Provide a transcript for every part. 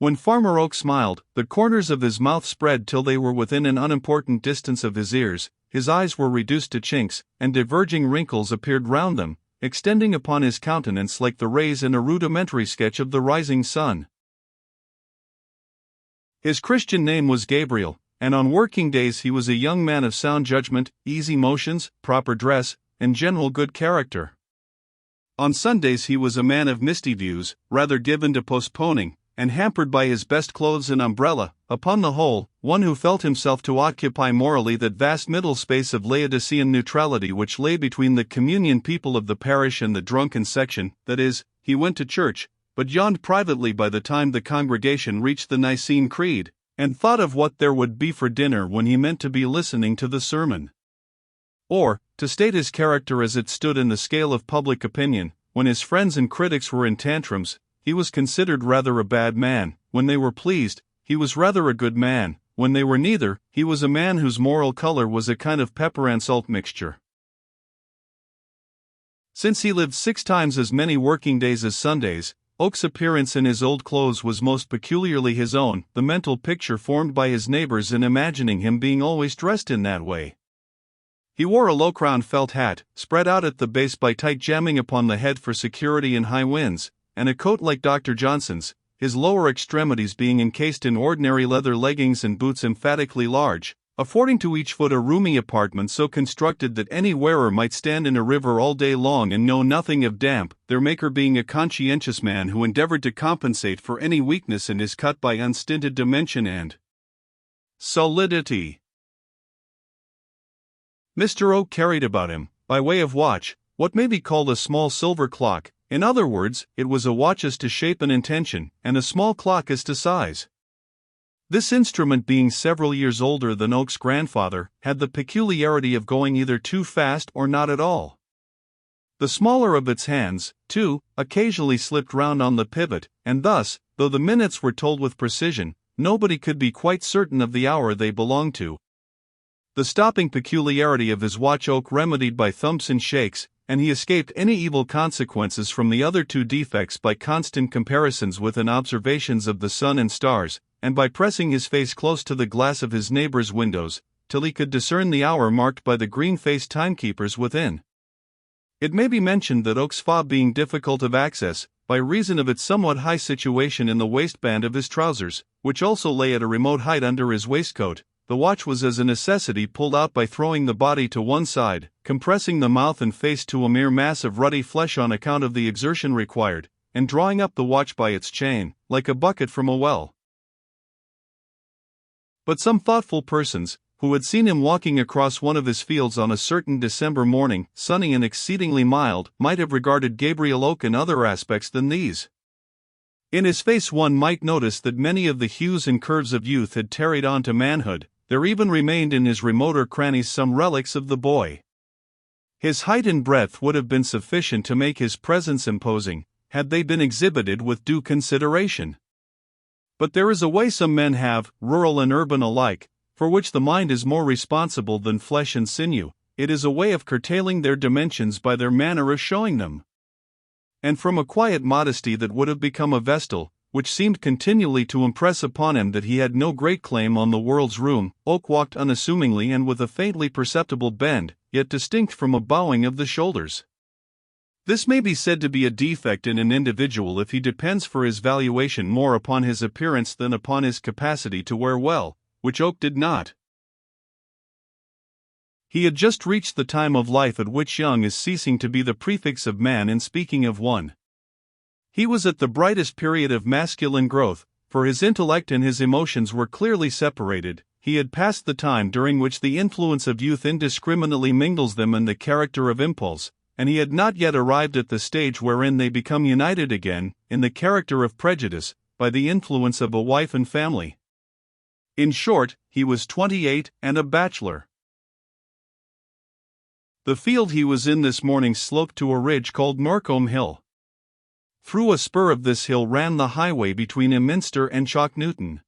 When Farmer Oak smiled, the corners of his mouth spread till they were within an unimportant distance of his ears, his eyes were reduced to chinks, and diverging wrinkles appeared round them, extending upon his countenance like the rays in a rudimentary sketch of the rising sun. His Christian name was Gabriel, and on working days he was a young man of sound judgment, easy motions, proper dress, and general good character. On Sundays he was a man of misty views, rather given to postponing, and hampered by his best clothes and umbrella, upon the whole, one who felt himself to occupy morally that vast middle space of Laodicean neutrality which lay between the communion people of the parish and the drunken section, that is, he went to church, but yawned privately by the time the congregation reached the Nicene Creed, and thought of what there would be for dinner when he meant to be listening to the sermon. Or, to state his character as it stood in the scale of public opinion, when his friends and critics were in tantrums, he was considered rather a bad man; when they were pleased, he was rather a good man; when they were neither, he was a man whose moral color was a kind of pepper and salt mixture. Since he lived 6 times as many working days as Sundays, Oak's appearance in his old clothes was most peculiarly his own, the mental picture formed by his neighbors in imagining him being always dressed in that way. He wore a low-crowned felt hat, spread out at the base by tight jamming upon the head for security in high winds, and a coat like Dr. Johnson's, his lower extremities being encased in ordinary leather leggings and boots emphatically large, affording to each foot a roomy apartment so constructed that any wearer might stand in a river all day long and know nothing of damp, their maker being a conscientious man who endeavored to compensate for any weakness in his cut by unstinted dimension and solidity. Mr. Oak carried about him, by way of watch, what may be called a small silver clock. In other words, it was a watch as to shape and intention, and a small clock as to size. This instrument, being several years older than Oak's grandfather, had the peculiarity of going either too fast or not at all. The smaller of its hands, too, occasionally slipped round on the pivot, and thus, though the minutes were told with precision, nobody could be quite certain of the hour they belonged to. The stopping peculiarity of his watch Oak remedied by thumps and shakes, and he escaped any evil consequences from the other 2 defects by constant comparisons with and observations of the sun and stars, and by pressing his face close to the glass of his neighbors' windows, till he could discern the hour marked by the green-faced timekeepers within. It may be mentioned that Oak's fob being difficult of access, by reason of its somewhat high situation in the waistband of his trousers, which also lay at a remote height under his waistcoat, the watch was as a necessity pulled out by throwing the body to one side, compressing the mouth and face to a mere mass of ruddy flesh on account of the exertion required, and drawing up the watch by its chain, like a bucket from a well. But some thoughtful persons, who had seen him walking across one of his fields on a certain December morning, sunny and exceedingly mild, might have regarded Gabriel Oak in other aspects than these. In his face one might notice that many of the hues and curves of youth had tarried on to manhood. There even remained in his remoter crannies some relics of the boy. His height and breadth would have been sufficient to make his presence imposing, had they been exhibited with due consideration. But there is a way some men have, rural and urban alike, for which the mind is more responsible than flesh and sinew. It is a way of curtailing their dimensions by their manner of showing them. And from a quiet modesty that would have become a vestal, which seemed continually to impress upon him that he had no great claim on the world's room, Oak walked unassumingly and with a faintly perceptible bend, yet distinct from a bowing of the shoulders. This may be said to be a defect in an individual if he depends for his valuation more upon his appearance than upon his capacity to wear well, which Oak did not. He had just reached the time of life at which young is ceasing to be the prefix of man in speaking of one. He was at the brightest period of masculine growth, for his intellect and his emotions were clearly separated. He had passed the time during which the influence of youth indiscriminately mingles them in the character of impulse, and he had not yet arrived at the stage wherein they become united again, in the character of prejudice, by the influence of a wife and family. In short, he was 28 and a bachelor. The field he was in this morning sloped to a ridge called Norcombe Hill. Through a spur of this hill ran the highway between Imminster and Chalk Newton.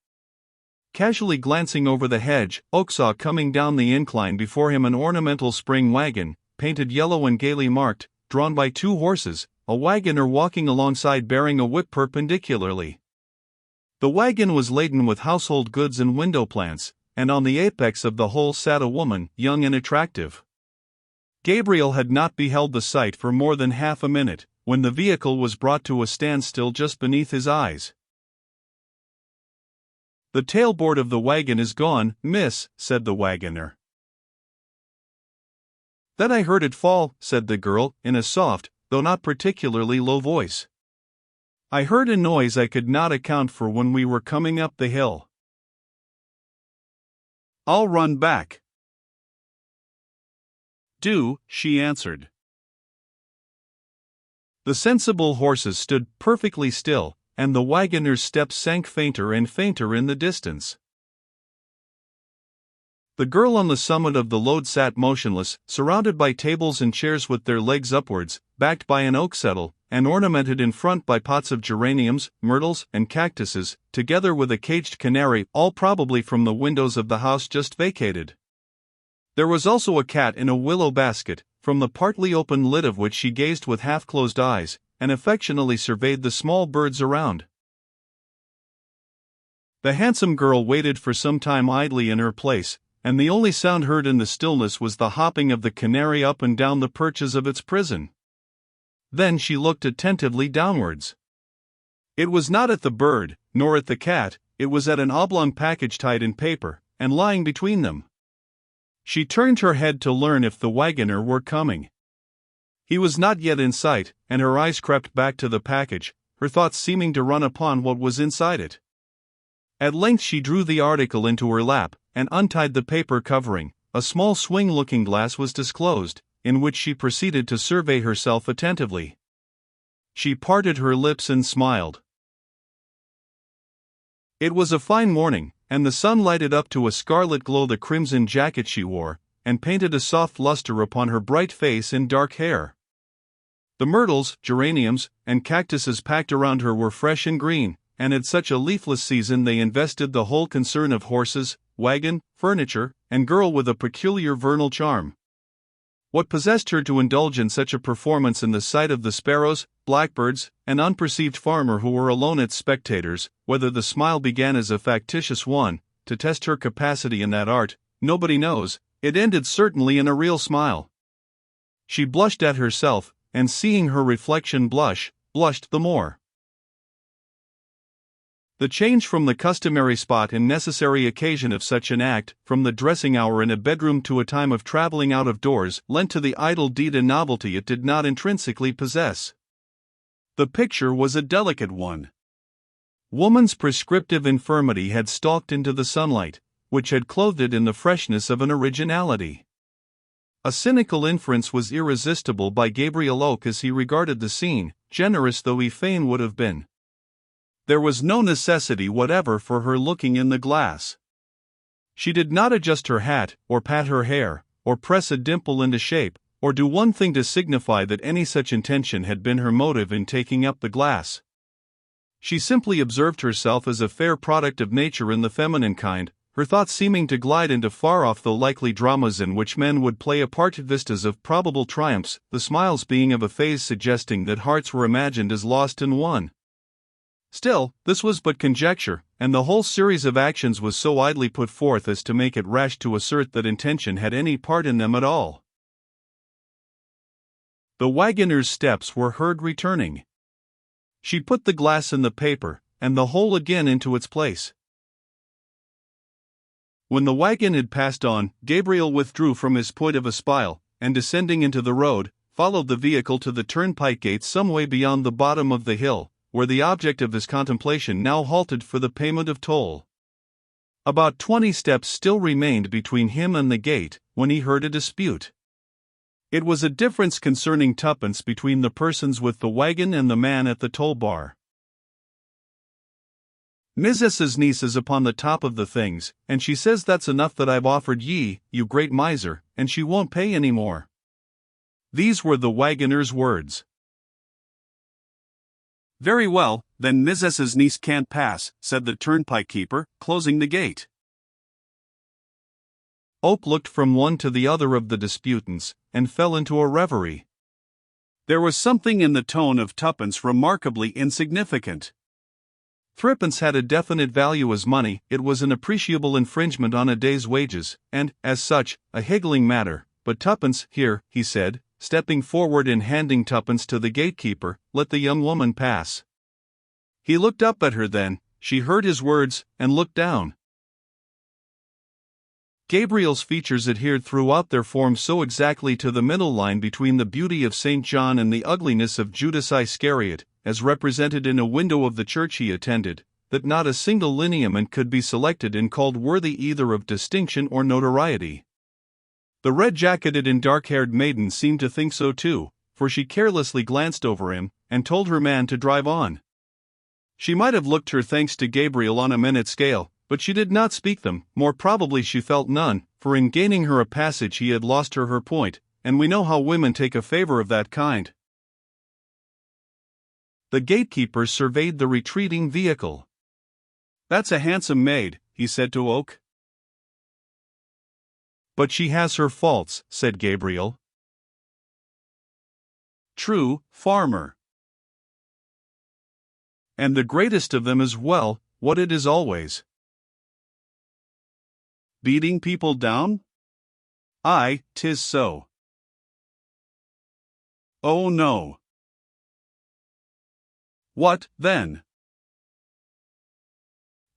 Casually glancing over the hedge, Oak saw coming down the incline before him an ornamental spring wagon, painted yellow and gaily marked, drawn by 2 horses, a wagoner walking alongside bearing a whip perpendicularly. The wagon was laden with household goods and window plants, and on the apex of the whole sat a woman, young and attractive. Gabriel had not beheld the sight for more than half a minute, when the vehicle was brought to a standstill just beneath his eyes. "The tailboard of the wagon is gone, miss," said the wagoner. "That I heard it fall," said the girl, in a soft, though not particularly low voice. "I heard a noise I could not account for when we were coming up the hill. I'll run back." "Do," she answered. The sensible horses stood perfectly still, and the wagoner's steps sank fainter and fainter in the distance. The girl on the summit of the load sat motionless, surrounded by tables and chairs with their legs upwards, backed by an oak settle, and ornamented in front by pots of geraniums, myrtles, and cactuses, together with a caged canary, all probably from the windows of the house just vacated. There was also a cat in a willow basket, from the partly open lid of which she gazed with half-closed eyes, and affectionately surveyed the small birds around. The handsome girl waited for some time idly in her place, and the only sound heard in the stillness was the hopping of the canary up and down the perches of its prison. Then she looked attentively downwards. It was not at the bird, nor at the cat, it was at an oblong package tied in paper, and lying between them. She turned her head to learn if the wagoner were coming. He was not yet in sight, and her eyes crept back to the package, her thoughts seeming to run upon what was inside it. At length she drew the article into her lap, and untied the paper covering. A small swing-looking glass was disclosed, in which she proceeded to survey herself attentively. She parted her lips and smiled. It was a fine morning, and the sun lighted up to a scarlet glow the crimson jacket she wore, and painted a soft luster upon her bright face and dark hair. The myrtles, geraniums, and cactuses packed around her were fresh and green, and at such a leafless season they invested the whole concern of horses, wagon, furniture, and girl with a peculiar vernal charm. What possessed her to indulge in such a performance in the sight of the sparrows, blackbirds, and unperceived farmer who were alone as spectators, whether the smile began as a factitious one, to test her capacity in that art, nobody knows, it ended certainly in a real smile. She blushed at herself, and seeing her reflection blush, blushed the more. The change from the customary spot and necessary occasion of such an act, from the dressing hour in a bedroom to a time of traveling out of doors, lent to the idle deed a novelty it did not intrinsically possess. The picture was a delicate one. Woman's prescriptive infirmity had stalked into the sunlight, which had clothed it in the freshness of an originality. A cynical inference was irresistible by Gabriel Oak as he regarded the scene, generous though he fain would have been. There was no necessity whatever for her looking in the glass. She did not adjust her hat, or pat her hair, or press a dimple into shape, or do one thing to signify that any such intention had been her motive in taking up the glass. She simply observed herself as a fair product of nature in the feminine kind, her thoughts seeming to glide into far-off though likely dramas in which men would play a part, vistas of probable triumphs, the smiles being of a phase suggesting that hearts were imagined as lost in one. Still, this was but conjecture, and the whole series of actions was so idly put forth as to make it rash to assert that intention had any part in them at all. The wagoner's steps were heard returning. She put the glass in the paper, and the whole again into its place. When the wagon had passed on, Gabriel withdrew from his point of espial, and descending into the road, followed the vehicle to the turnpike gate some way beyond the bottom of the hill, where the object of his contemplation now halted for the payment of toll. About 20 steps still remained between him and the gate, when he heard a dispute. It was a difference concerning twopence between the persons with the wagon and the man at the toll bar. "Mrs.'s niece is upon the top of the things, and she says that's enough that I've offered ye, you great miser, and she won't pay any more." These were the wagoner's words. "Very well, then Mrs.'s niece can't pass," said the turnpike keeper, closing the gate. Oak looked from one to the other of the disputants, and fell into a reverie. There was something in the tone of twopence remarkably insignificant. Threepence had a definite value as money, it was an appreciable infringement on a day's wages, and, as such, a higgling matter. But twopence, here, he said, stepping forward and handing twopence to the gatekeeper, let the young woman pass. He looked up at her then, she heard his words, and looked down. Gabriel's features adhered throughout their form so exactly to the middle line between the beauty of St. John and the ugliness of Judas Iscariot, as represented in a window of the church he attended, that not a single lineament could be selected and called worthy either of distinction or notoriety. The red-jacketed and dark-haired maiden seemed to think so too, for she carelessly glanced over him, and told her man to drive on. She might have looked her thanks to Gabriel on a minute scale, but she did not speak them, more probably she felt none, for in gaining her a passage he had lost her point, and we know how women take a favor of that kind. The gatekeeper surveyed the retreating vehicle. "That's a handsome maid," he said to Oak. "But she has her faults," said Gabriel. "True, farmer. And the greatest of them is, well, what it is always. Beating people down? Aye, 'tis so. Oh no. What, then?"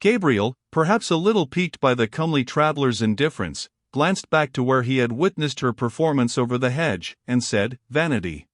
Gabriel, perhaps a little piqued by the comely traveller's indifference, glanced back to where he had witnessed her performance over the hedge, and said, "Vanity."